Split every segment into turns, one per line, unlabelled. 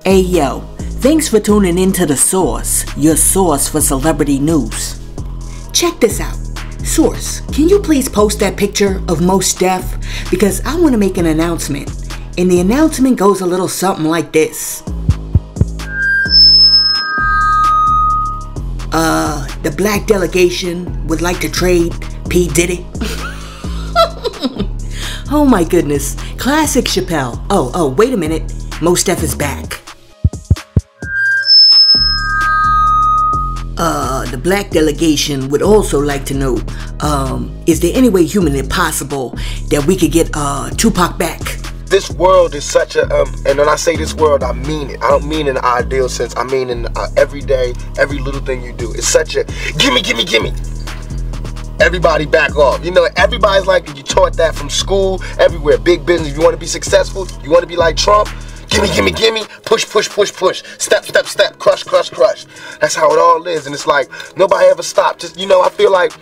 Hey yo, thanks for tuning in to The Source, your source for celebrity news. Check this out. Source, can you please post that picture of Mos Def? Because I want to make an announcement. And the announcement goes a little something like this. The black delegation would like to trade P. Diddy. Oh my goodness. Classic Chappelle. Oh, wait a minute. Mos Def is back. The black delegation would also like to know, is there any way humanly possible that we could get Tupac back?
This world is such a, and when I say this world, I mean it. I don't mean in an ideal sense. I mean in every day, every little thing you do. It's such a, gimme. Everybody back off. You know, everybody's like, you taught that from school, everywhere. Big business. If you want to be successful, you want to be like Trump, gimme, push, step, crush. That's how it all is. And it's like, nobody ever stopped. Just, you know, I feel like,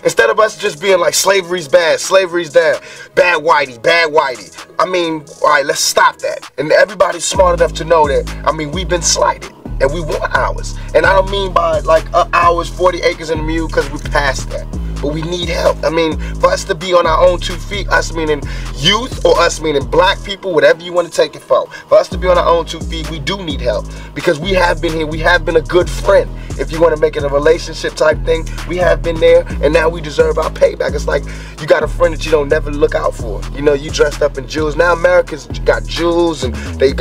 instead of us just being like, slavery's bad, slavery's down, bad whitey. I mean, all right, let's stop that. And everybody's smart enough to know that, I mean, we've been slighted. And we want ours. And I don't mean by like ours, 40 acres in the mule, because we're past that. But we need help. I mean, for us to be on our own 2 feet, us meaning youth or us meaning black people, whatever you want to take it for us to be on our own 2 feet, we do need help. Because we have been here, we have been a good friend. If you want to make it a relationship type thing, we have been there, and now we deserve our payback. It's like you got a friend that you don't never look out for. You know, you dressed up in jewels. Now America's got jewels, and they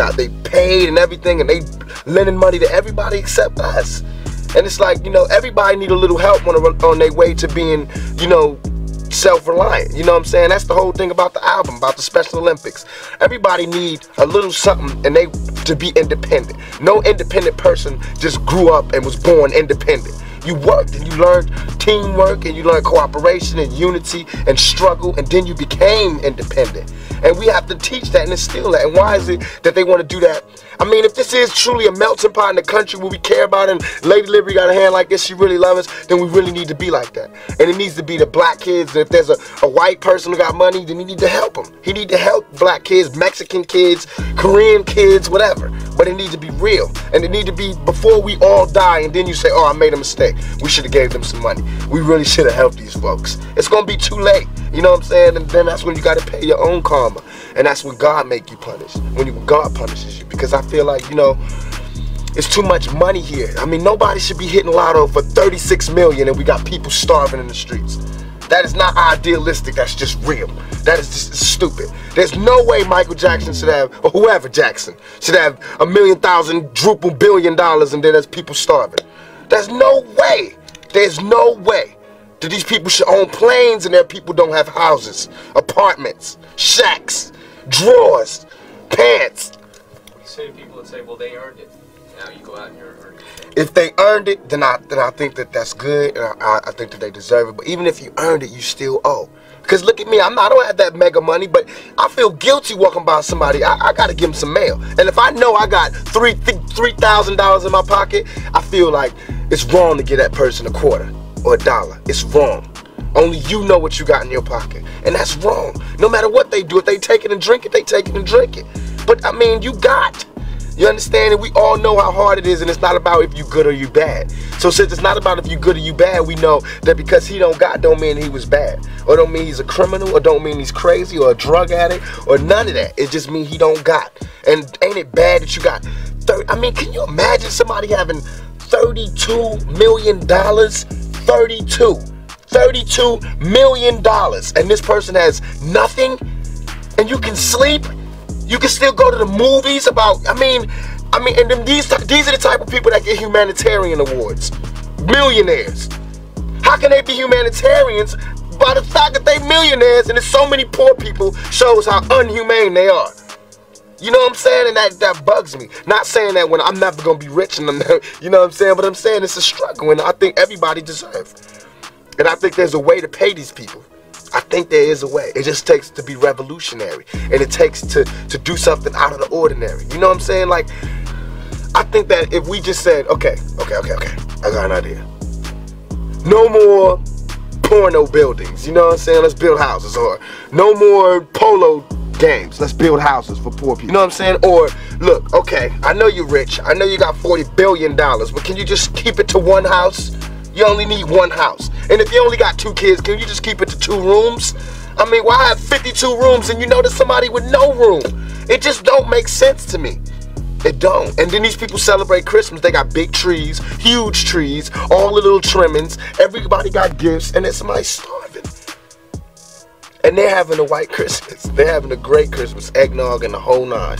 paid and everything, and they lending money to everybody except us. And it's like, you know, everybody need a little help on their way to being, you know, self-reliant. You know what I'm saying? That's the whole thing about the album, about the Special Olympics. Everybody need a little something and they to be independent. No independent person just grew up and was born independent. You worked and you learned teamwork and you learned cooperation and unity and struggle, and then you became independent. And we have to teach that and instill that. And why is it that they want to do that? I mean, if this is truly a melting pot in the country where we care about it, and Lady Liberty got a hand like this, she really loves us, then we really need to be like that. And it needs to be the black kids. If there's a white person who got money, then he need to help them. He need to help black kids, Mexican kids, Korean kids, whatever. But it needs to be real. And it need to be before we all die, and then you say, oh, I made a mistake. We should have gave them some money. We really should have helped these folks. It's going to be too late. You know what I'm saying? And then that's when you got to pay your own karma. And that's when God make you punish. When God punishes you. Because I feel like, you know, it's too much money here. I mean, nobody should be hitting lotto for 36 million and we got people starving in the streets. That is not idealistic. That's just real. That is just stupid. There's no way Michael Jackson should have, or whoever Jackson, should have $1,000,000 billion and then there's people starving. There's no way. There's no way that these people should own planes and their people don't have houses, apartments, shacks, drawers, pants.
You say to people that say, well, they earned it. Now you go out and you're earning it.
If they earned it, then I think that that's good, and I think that they deserve it. But even if you earned it, you still owe. Because look at me, I don't have that mega money, but I feel guilty walking by somebody. I got to give them some mail. And if I know I got $3,000 in my pocket, I feel like it's wrong to give that person a quarter or a dollar. It's wrong. Only you know what you got in your pocket. And that's wrong. No matter what they do, if they take it and drink it, they take it and drink it. But I mean, you got. You understand? And we all know how hard it is, and it's not about if you good or you bad. So since it's not about if you good or you bad, we know that because he don't got don't mean he was bad. Or don't mean he's a criminal, or don't mean he's crazy, or a drug addict, or none of that. It just means he don't got. And ain't it bad that you got 30? I mean, can you imagine somebody having $32 million? $32 million. And this person has nothing? And you can sleep? You can still go to the movies about, I mean, and then these are the type of people that get humanitarian awards. Millionaires. How can they be humanitarians by the fact that they millionaires and there's so many poor people shows how unhumane they are. You know what I'm saying? And that bugs me. Not saying that when I'm never going to be rich and I'm never, you know what I'm saying? But I'm saying it's a struggle and I think everybody deserves. And I think there's a way to pay these people. I think there is a way. It just takes to be revolutionary. And it takes to do something out of the ordinary. You know what I'm saying? Like, I think that if we just said, okay, I got an idea. No more porno buildings, you know what I'm saying? Let's build houses. Or no more polo games. Let's build houses for poor people. You know what I'm saying? Or, look, okay, I know you're rich. I know you got $40 billion, but can you just keep it to one house? You only need one house. And if you only got 2 kids, can you just keep it to 2 rooms? I mean, why have 52 rooms and you know there's somebody with no room? It just don't make sense to me. It don't. And then these people celebrate Christmas. They got big trees, huge trees, all the little trimmings. Everybody got gifts, and then somebody's starving. And they're having a white Christmas. They're having a great Christmas, eggnog and the whole 9.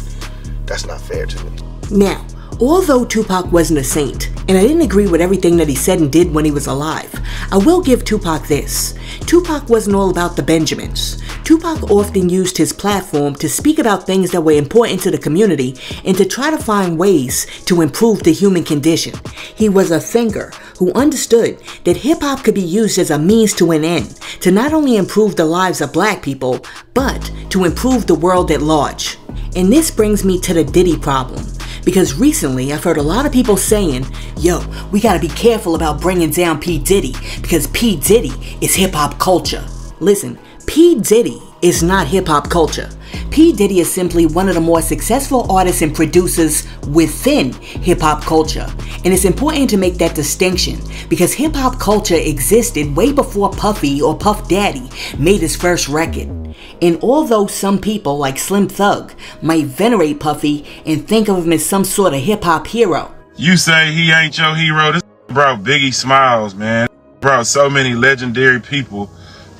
That's not fair to me.
Now, although Tupac wasn't a saint, and I didn't agree with everything that he said and did when he was alive, I will give Tupac this. Tupac wasn't all about the Benjamins. Tupac often used his platform to speak about things that were important to the community and to try to find ways to improve the human condition. He was a thinker who understood that hip-hop could be used as a means to an end, to not only improve the lives of black people, but to improve the world at large. And this brings me to the Diddy problem. Because recently I've heard a lot of people saying, yo, we gotta be careful about bringing down P. Diddy because P. Diddy is hip-hop culture. Listen, P. Diddy is not hip-hop culture. P. Diddy is simply one of the more successful artists and producers within hip-hop culture. And it's important to make that distinction because hip-hop culture existed way before Puffy or Puff Daddy made his first record. And although some people like Slim Thug might venerate Puffy and think of him as some sort of hip-hop hero.
You say he ain't your hero, this brought Biggie Smiles, man. Brought so many legendary people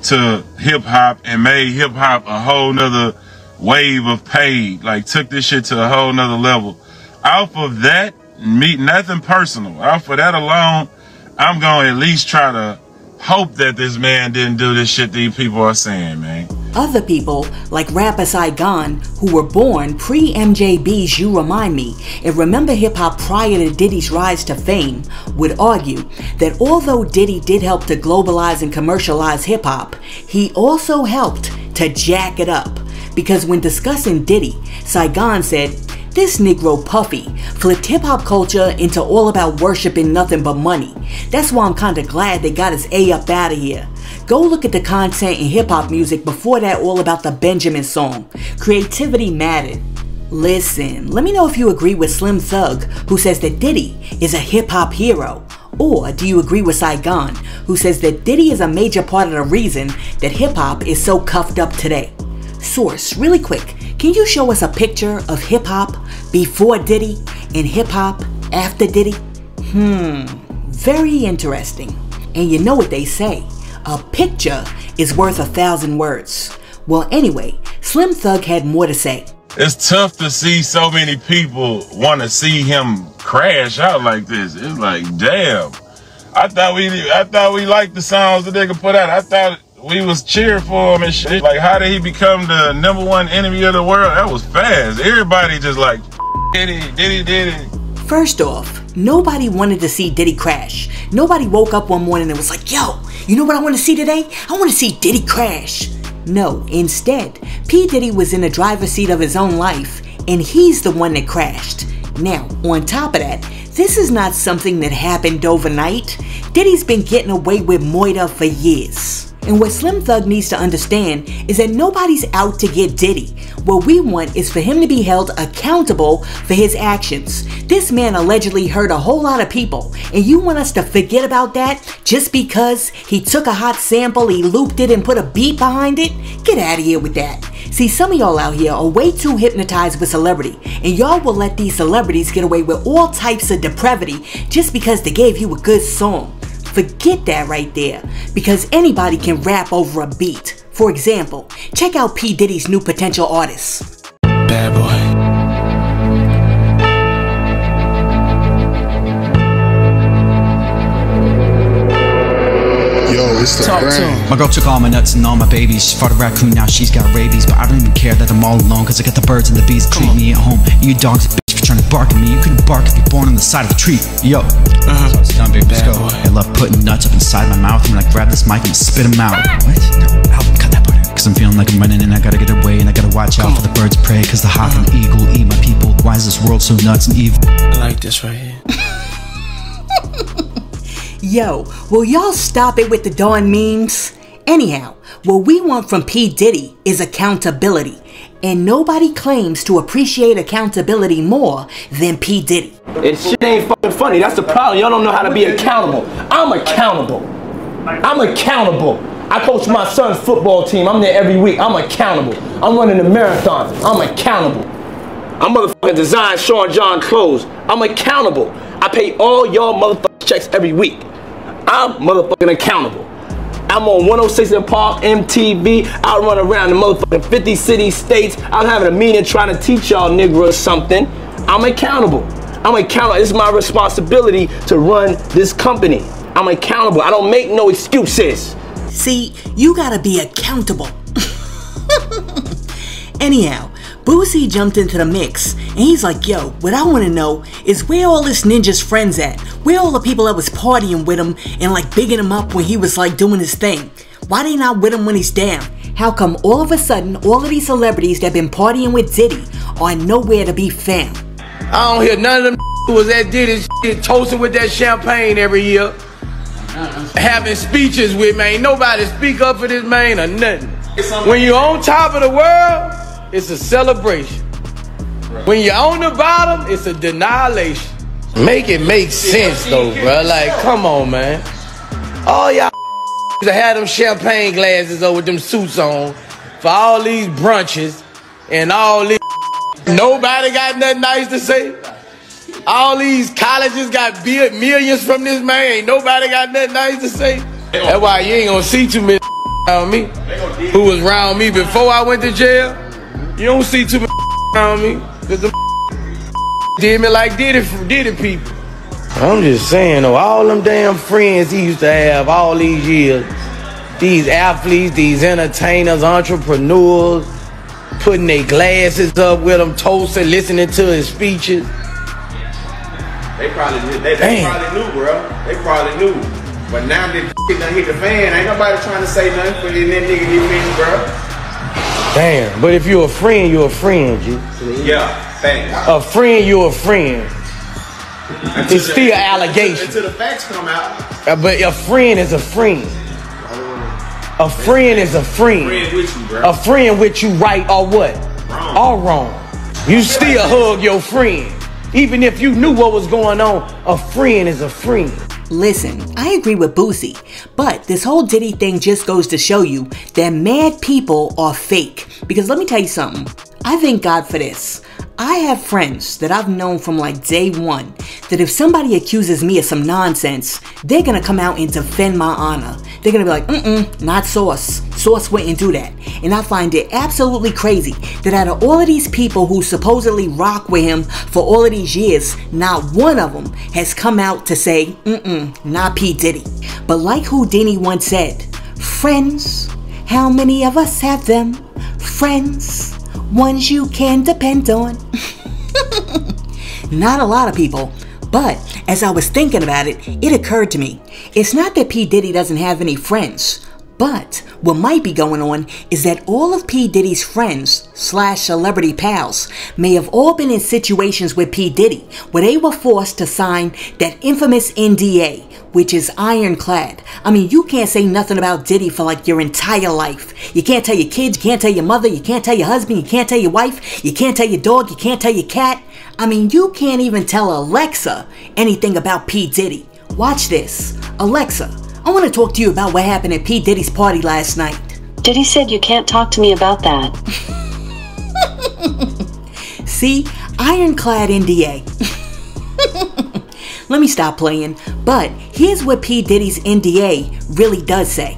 to hip-hop and made hip-hop a whole nother wave of paid. Like, took this shit to a whole nother level. Off of that, nothing personal. Off of that alone, I'm going to at least try to hope that this man didn't do this shit these people are saying, man.
Other people, like rapper Saigon, who were born pre-MJB's You Remind Me and remember hip-hop prior to Diddy's rise to fame, would argue that although Diddy did help to globalize and commercialize hip-hop, he also helped to jack it up. Because when discussing Diddy, Saigon said, "This Negro Puffy flipped hip-hop culture into all about worshiping nothing but money. That's why I'm kinda glad they got his A up out of here. Go look at the content in hip-hop music before that all about the Benjamin song. Creativity mattered." Listen, let me know if you agree with Slim Thug, who says that Diddy is a hip-hop hero. Or do you agree with Saigon, who says that Diddy is a major part of the reason that hip-hop is so cuffed up today? Source, really quick, can you show us a picture of hip-hop before Diddy and hip-hop after Diddy? Very interesting. And you know what they say, a picture is worth 1,000 words. Well, anyway, Slim Thug had more to say.
It's tough to see so many people want to see him crash out like this. It's like, damn. I thought we liked the songs that they could put out. I thought we was cheering for him and shit. Like, how did he become the #1 enemy of the world? That was fast. Everybody just like, Diddy.
First off, nobody wanted to see Diddy crash. Nobody woke up one morning and was like, yo, you know what I want to see today? I want to see Diddy crash. No, instead, P. Diddy was in the driver's seat of his own life, and he's the one that crashed. Now, on top of that, this is not something that happened overnight. Diddy's been getting away with moida for years. And what Slim Thug needs to understand is that nobody's out to get Diddy. What we want is for him to be held accountable for his actions. This man allegedly hurt a whole lot of people, and you want us to forget about that just because he took a hot sample, he looped it and put a beat behind it? Get out of here with that. See, some of y'all out here are way too hypnotized with celebrity, and y'all will let these celebrities get away with all types of depravity just because they gave you a good song. Forget that right there, because anybody can rap over a beat. For example, check out P. Diddy's new potential artists.
Bad boy.
Yo, it's the brand.
My girl took all my nuts and all my babies. She fought a raccoon, now she's got rabies. But I don't even care that I'm all alone, cause I got the birds and the bees treat me at home. You dogs a bitch for trying to bark at me. You couldn't bark if you're born on the side of a tree. Yo, so it's done, baby, let's go. I love putting nuts up inside my mouth. I'm gonna grab this mic and spit them out. What? No, I'll cut that part out. Cause I'm feeling like I'm running and I gotta get away. And I gotta watch out for the birds of prey. Cause the hawk and the eagle eat my people. Why is this world so nuts and evil?
I like this right here.
Yo, will y'all stop it with the darn memes? Anyhow, what we want from P. Diddy is accountability. And nobody claims to appreciate accountability more than P. Diddy.
It shit ain't fucking funny. That's the problem. Y'all don't know how to be accountable. I'm accountable. I'm accountable. I coach my son's football team. I'm there every week. I'm accountable. I'm running a marathon. I'm accountable. I'm motherfucking design Sean John clothes. I'm accountable. I pay all y'all motherfucking checks every week. I'm motherfucking accountable. I'm on 106 in Park, MTV. I run around the motherfucking 50 city states. I'm having a meeting trying to teach y'all niggas something. I'm accountable. I'm accountable. It's my responsibility to run this company. I'm accountable. I don't make no excuses.
See, you gotta be accountable. Anyhow, Boosie jumped into the mix, and he's like, yo, what I want to know is where all this ninja's friends at? Where all the people that was partying with him and like bigging him up when he was like doing his thing? Why they not with him when he's down? How come all of a sudden all of these celebrities that been partying with Diddy are nowhere to be found?
I don't hear none of them who was at Diddy shit toasting with that champagne every year. Having speeches with me. Ain't nobody speak up for this man or nothing. When you're on top of the world, it's a celebration. When you're on the bottom, it's a denilation. Make it make sense though, bro. Like, come on, man. All y'all to have them champagne glasses over with them suits on for all these brunches and all these. Nobody got nothing nice to say. All these colleges got millions from this man. Ain't nobody got nothing nice to say. That's why you ain't gonna see too many around me who was around me before I went to jail. You don't see too many around me because the did me like Diddy people. I'm just saying though, all them damn friends he used to have all these years, these athletes, these entertainers, entrepreneurs, putting their glasses up with him, toasting, listening to his speeches.
They probably knew, bro. They probably knew. But now that shit done hit the fan, ain't nobody trying to say nothing for that nigga hit me, bro.
Damn, but if you're a friend, you're a friend, G.
Yeah, thanks.
A friend, you're a friend. It's still an allegation.
Until the facts come out.
But a friend is a friend. A friend is a friend.
A friend with you, bro.
A friend with you right or what?
Wrong.
All wrong. You still hug your friend. Even if you knew what was going on, a friend is a friend.
Listen, I agree with Boosie, but this whole Diddy thing just goes to show you that mad people are fake. Because let me tell you something, I thank God for this. I have friends that I've known from like day one that if somebody accuses me of some nonsense, they're gonna come out and defend my honor. They're gonna be like, not Sauce. Sauce wouldn't do that. And I find it absolutely crazy that out of all of these people who supposedly rock with him for all of these years, not one of them has come out to say, not P. Diddy. But like Houdini once said, friends, how many of us have them? Friends, ones you can depend on. Not a lot of people. But as I was thinking about it, it occurred to me, it's not that P. Diddy doesn't have any friends, but what might be going on is that all of P. Diddy's friends / celebrity pals may have all been in situations with P. Diddy where they were forced to sign that infamous NDA, which is ironclad. I mean, you can't say nothing about Diddy for like your entire life. You can't tell your kids, you can't tell your mother, you can't tell your husband, you can't tell your wife, you can't tell your dog, you can't tell your cat. I mean, you can't even tell Alexa anything about P. Diddy. Watch this. Alexa, I want to talk to you about what happened at P. Diddy's party last night.
Diddy said you can't talk to me about that.
See? Ironclad NDA. Let me stop playing, but here's what P. Diddy's NDA really does say.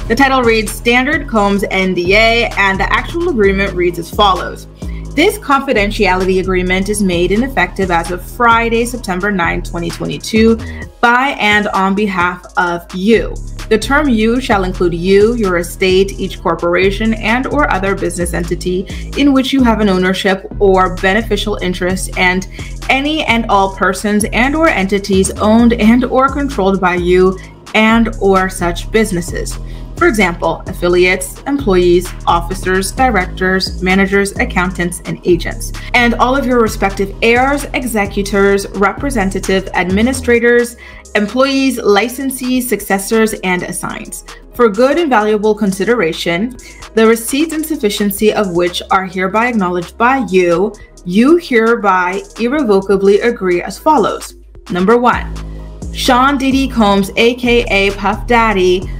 The title reads Standard Combs NDA, and the actual agreement reads as follows. This confidentiality agreement is made and effective as of Friday, September 9, 2022, by and on behalf of you. The term you shall include you, your estate, each corporation and or other business entity in which you have an ownership or beneficial interest, and any and all persons and or entities owned and or controlled by you and or such businesses. For example, affiliates, employees, officers, directors, managers, accountants, and agents, and all of your respective heirs, executors, representative, administrators, employees, licensees, successors, and assigns. for good and valuable consideration, the receipts and sufficiency of which are hereby acknowledged by you, you hereby irrevocably agree as follows. Number 1, Sean Diddy Combs, aka Puff Daddy,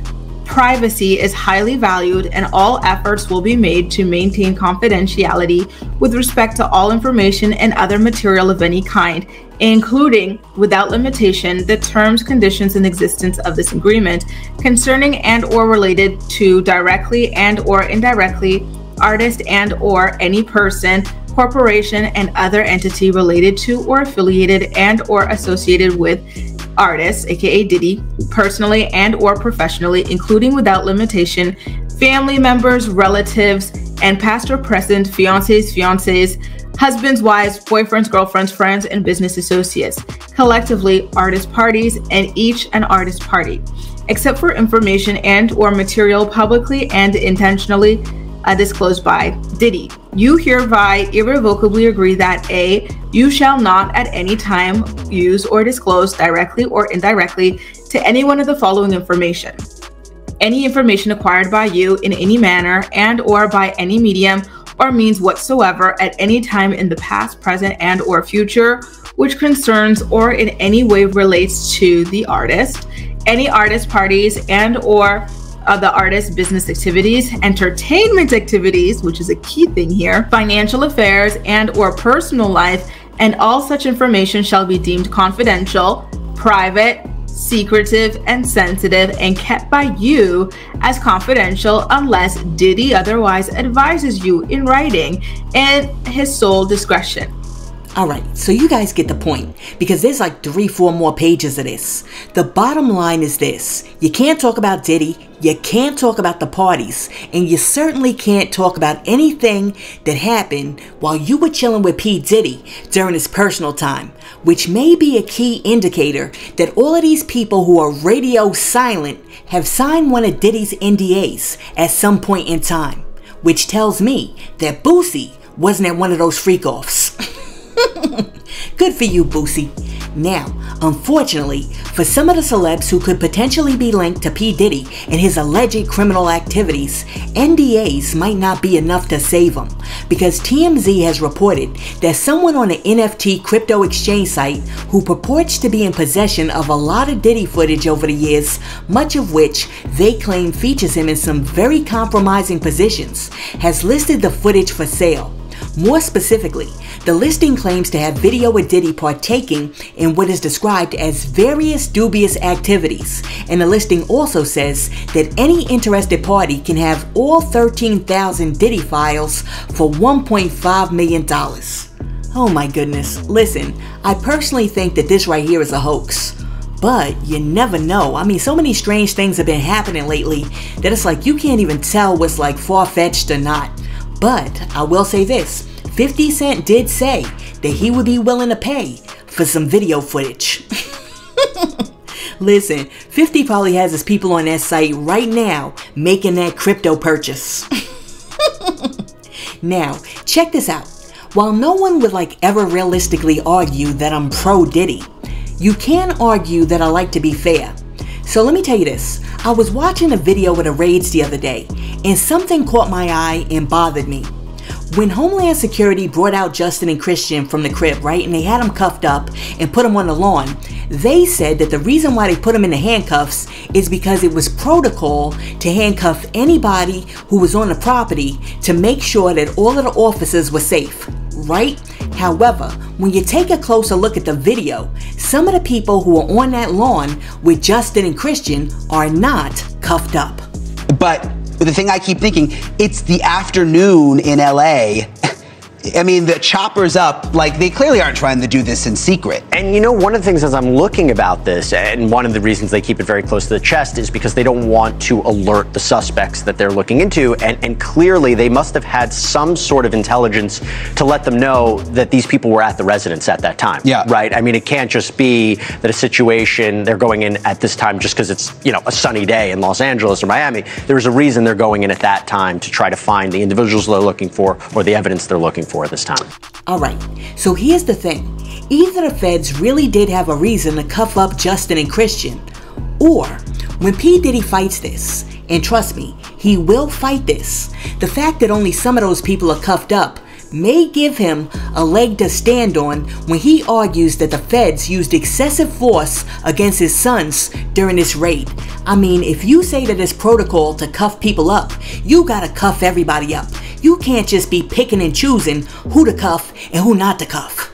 privacy is highly valued and all efforts will be made to maintain confidentiality with respect to all information and other material of any kind, including, without limitation, the terms, conditions, and existence of this agreement concerning and or related to directly and or indirectly artist and or any person, corporation, and other entity related to or affiliated and or associated with artists, aka Diddy, personally and or professionally, including without limitation, family members, relatives, and past or present fiancés, husbands, wives, boyfriends, girlfriends, friends, and business associates, collectively artist parties, and each an artist party, except for information and or material publicly and intentionally disclosed by Diddy. You hereby irrevocably agree that A, you shall not at any time use or disclose directly or indirectly to any one of the following information. Any information acquired by you in any manner and or by any medium or means whatsoever at any time in the past, present, and or future, which concerns or in any way relates to the artist, any artist parties and or the artist's business activities, entertainment activities, which is a key thing here, financial affairs and or personal life, and all such information shall be deemed confidential, private, secretive, and sensitive, and kept by you as confidential unless Diddy otherwise advises you in writing and his sole discretion.
Alright, so you guys get the point, because there's like 3-4 more pages of this. The bottom line is this: you can't talk about Diddy, you can't talk about the parties, and you certainly can't talk about anything that happened while you were chilling with P. Diddy during his personal time, which may be a key indicator that all of these people who are radio silent have signed one of Diddy's NDAs at some point in time, which tells me that Boosie wasn't at one of those freak-offs. Good for you, Boosie. Now, unfortunately, for some of the celebs who could potentially be linked to P. Diddy and his alleged criminal activities, NDAs might not be enough to save them, because TMZ has reported that someone on the NFT crypto exchange site who purports to be in possession of a lot of Diddy footage over the years, much of which they claim features him in some very compromising positions, has listed the footage for sale. More specifically, the listing claims to have video of Diddy partaking in what is described as various dubious activities, and the listing also says that any interested party can have all 13,000 Diddy files for $1.5 million. Oh my goodness, listen, I personally think that this right here is a hoax. But you never know. I mean, so many strange things have been happening lately that it's like you can't even tell what's like far-fetched or not. But I will say this, 50 Cent did say that he would be willing to pay for some video footage. Listen, 50 probably has his people on that site right now making that crypto purchase. Now, check this out. While no one would like ever realistically argue that I'm pro Diddy, you can argue that I like to be fair. So let me tell you this, I was watching a video of the raids the other day, and something caught my eye and bothered me. When Homeland Security brought out Justin and Christian from the crib, right, and they had them cuffed up and put them on the lawn, they said that the reason why they put them in the handcuffs is because it was protocol to handcuff anybody who was on the property to make sure that all of the officers were safe, right? However, when you take a closer look at the video, some of the people who are on that lawn with Justin and Christian are not cuffed up.
But the thing I keep thinking, it's the afternoon in LA. I mean, the chopper's up, like they clearly aren't trying to do this in secret.
And you know, one of the things as I'm looking about this, and one of the reasons they keep it very close to the chest is because they don't want to alert the suspects that they're looking into, and clearly they must have had some sort of intelligence to let them know that these people were at the residence at that time. Yeah. Right? I mean, it can't just be that a situation, they're going in at this time just because it's, you know, a sunny day in Los Angeles or Miami. There's a reason they're going in at that time to try to find the individuals they're looking for or the evidence they're looking for at this time.
Alright, so here's the thing. Either the feds really did have a reason to cuff up Justin and Christian, or when P. Diddy fights this, And trust me, he will fight this. The fact that only some of those people are cuffed up may give him a leg to stand on when he argues that the feds used excessive force against his sons during this raid. I mean, if you say that it's protocol to cuff people up, you gotta cuff everybody up. You can't just be picking and choosing who to cuff and who not to cuff.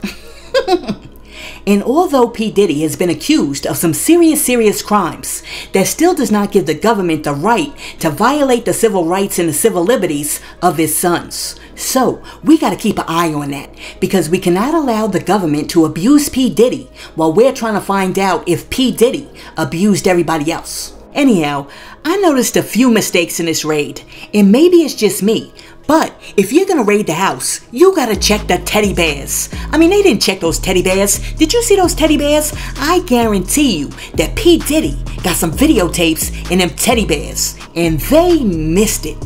And although P. Diddy has been accused of some serious crimes, that still does not give the government the right to violate the civil rights and the civil liberties of his sons. So, we gotta keep an eye on that, because we cannot allow the government to abuse P. Diddy while we're trying to find out if P. Diddy abused everybody else. Anyhow, I noticed a few mistakes in this raid, and maybe it's just me, but if you're gonna raid the house, you gotta check the teddy bears. I mean, they didn't check those teddy bears. Did you see those teddy bears? I guarantee you that P. Diddy got some videotapes in them teddy bears, and they missed it.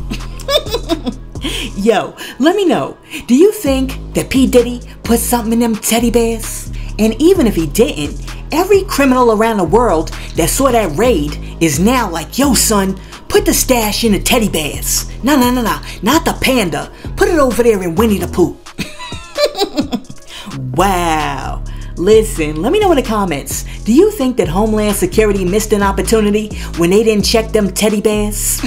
Yo, let me know, do you think that P. Diddy put something in them teddy bears? And even if he didn't, every criminal around the world that saw that raid is now like, yo son, put the stash in the teddy bears. No, not the panda. Put it over there in Winnie the Pooh. Wow. Listen, let me know in the comments. Do you think that Homeland Security missed an opportunity when they didn't check them teddy bears?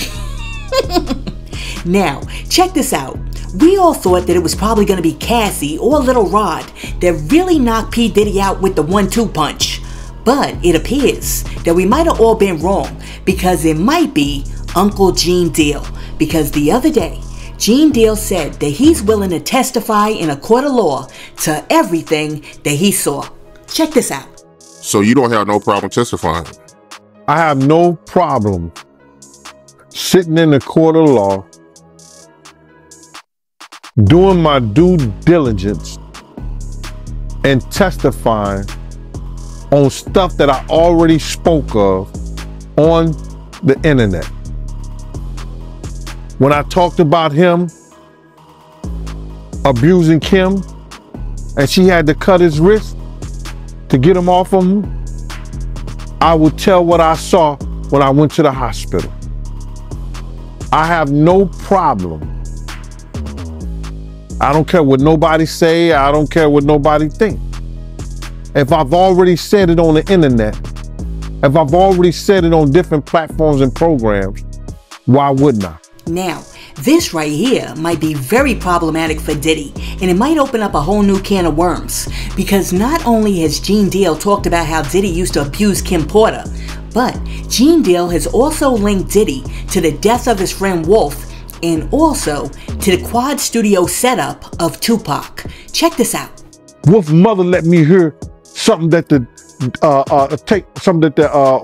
Now, check this out. We all thought that it was probably going to be Cassie or Little Rod that really knocked P. Diddy out with the 1-2 punch. But it appears that we might have all been wrong, because it might be Uncle Gene Deal. Because the other day, Gene Deal said that he's willing to testify in a court of law to everything that he saw. Check this out.
So you don't have no problem testifying?
I have no problem sitting in the court of law, doing my due diligence and testifying on stuff that I already spoke of on the internet. When I talked about him abusing Kim and she had to cut his wrist to get him off of him, I would tell what I saw when I went to the hospital. I have no problem. I don't care what nobody say. I don't care what nobody think. If I've already said it on the internet, if I've already said it on different platforms and programs, why wouldn't I?
Now, this right here might be very problematic for Diddy, and it might open up a whole new can of worms, because not only has Gene Deal talked about how Diddy used to abuse Kim Porter, but Gene Deal has also linked Diddy to the death of his friend Wolf, and also to the quad studio setup of Tupac. Check this out.
Wolf's mother let me hear something that the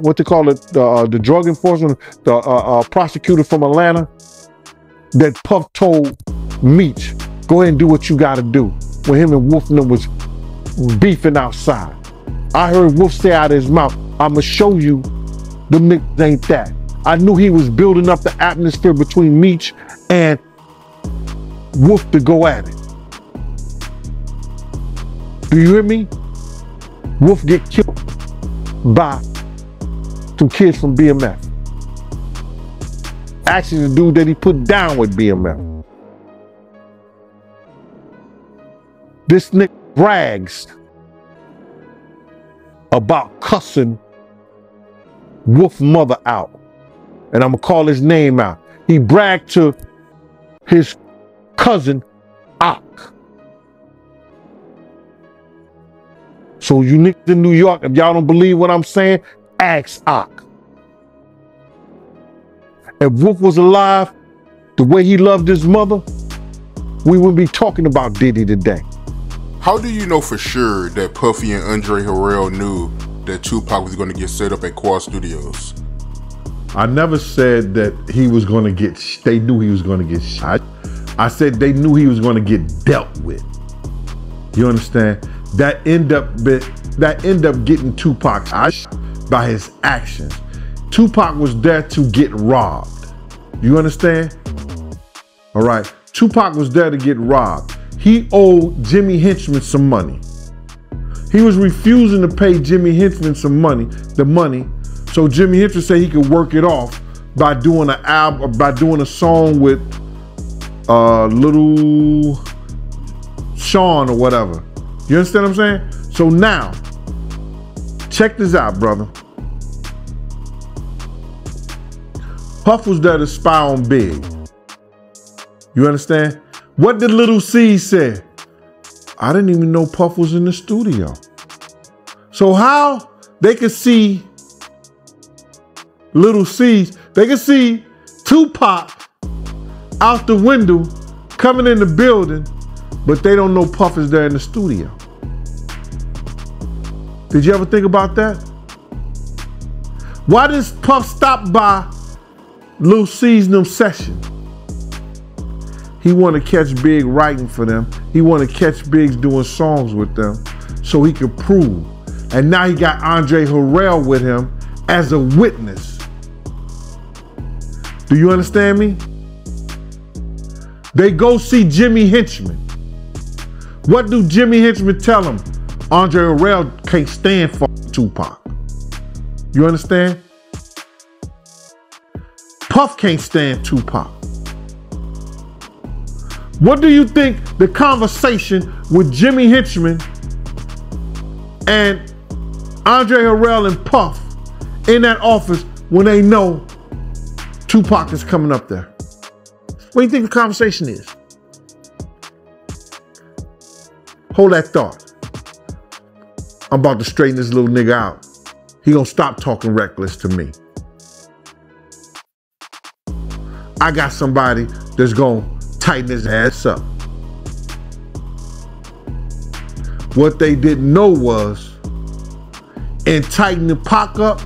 what they call it, the drug enforcement, the prosecutor from Atlanta, that Puff told Meech, go ahead and do what you gotta do, when him and Wolf was beefing outside. I heard Wolf say out of his mouth, I'ma show you them niggas ain't that. I knew he was building up the atmosphere between Meech and Wolf to go at it. Do you hear me? Wolf get killed by some kids from BMF. Actually, the dude that he put down with BMF. This nigga brags about cussing Wolf's mother out. And I'm gonna call his name out. He bragged to his cousin, Ak. So you niggas in New York, if y'all don't believe what I'm saying, ask Ak. If Wolf was alive, the way he loved his mother, we wouldn't be talking about Diddy today.
How do you know for sure that Puffy and Andre Harrell knew that Tupac was going to get set up at Quad Studios?
I never said that he was going to get, they knew he was going to get shot. I said they knew he was going to get dealt with. You understand? That end up getting Tupac shot by his actions. Tupac was there to get robbed. You understand? All right. Tupac was there to get robbed. He owed Jimmy Henchman some money. He was refusing to pay Jimmy Henchman the money, so Jimmy Henchman said he could work it off by doing an album, by doing a song with Little Sean or whatever. You understand what I'm saying? So now, check this out, brother. Puff was there to spy on Big. You understand? What did Little C say? I didn't even know Puff was in the studio. So how they could see Little C's, they could see Tupac out the window coming in the building, but they don't know Puff is there in the studio. Did you ever think about that? Why does Puff stop by Lil C's new session? He want to catch Big writing for them. He want to catch Big's doing songs with them so he could prove. And now he got Andre Harrell with him as a witness. Do you understand me? They go see Jimmy Henchman. What do Jimmy Henchman tell him? Andre Harrell can't stand for Tupac. You understand? Puff can't stand Tupac. What do you think the conversation with Jimmy Henchman and Andre Harrell and Puff in that office when they know Tupac is coming up there? What do you think the conversation is? Hold that thought. I'm about to straighten this little nigga out. He gonna stop talking reckless to me. I got somebody that's gonna tighten his ass up. What they didn't know was, in tightening Pac up,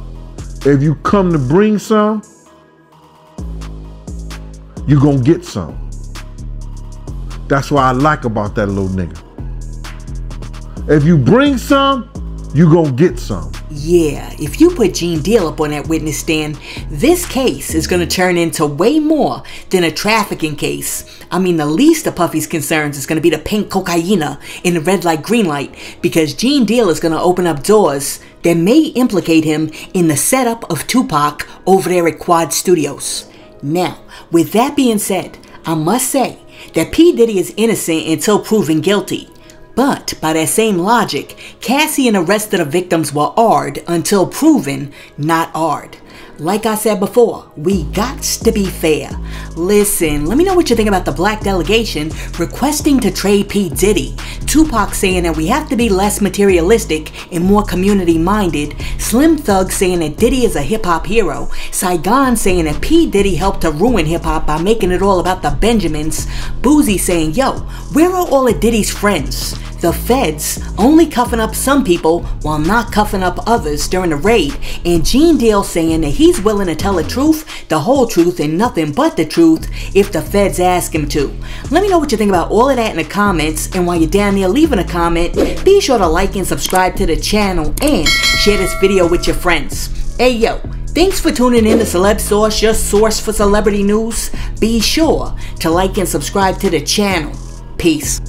if you come to bring some, you gonna get some. That's what I like about that little nigga. If you bring some, you gonna get some.
Yeah, if you put Gene Deal up on that witness stand, this case is gonna turn into way more than a trafficking case. I mean, the least of Puffy's concerns is gonna be the pink cocaina in the red light, green light, because Gene Deal is gonna open up doors that may implicate him in the setup of Tupac over there at Quad Studios. Now, with that being said, I must say that P. Diddy is innocent until proven guilty. But by that same logic, Cassie and the rest of the victims were AR'd until proven not AR'd. Like I said before, we gots to be fair. Listen, let me know what you think about the black delegation requesting to trade P. Diddy, Tupac saying that we have to be less materialistic and more community minded, Slim Thug saying that Diddy is a hip hop hero, Saigon saying that P. Diddy helped to ruin hip hop by making it all about the Benjamins, Boosie saying, yo, where are all of Diddy's friends? The feds only cuffing up some people while not cuffing up others during the raid, and Gene Deal saying that he's willing to tell the truth, the whole truth, and nothing but the truth if the feds ask him to. Let me know what you think about all of that in the comments, and while you're down there leaving a comment, be sure to like and subscribe to the channel and share this video with your friends. Hey yo, thanks for tuning in to Celeb Source, your source for celebrity news. Be sure to like and subscribe to the channel. Peace.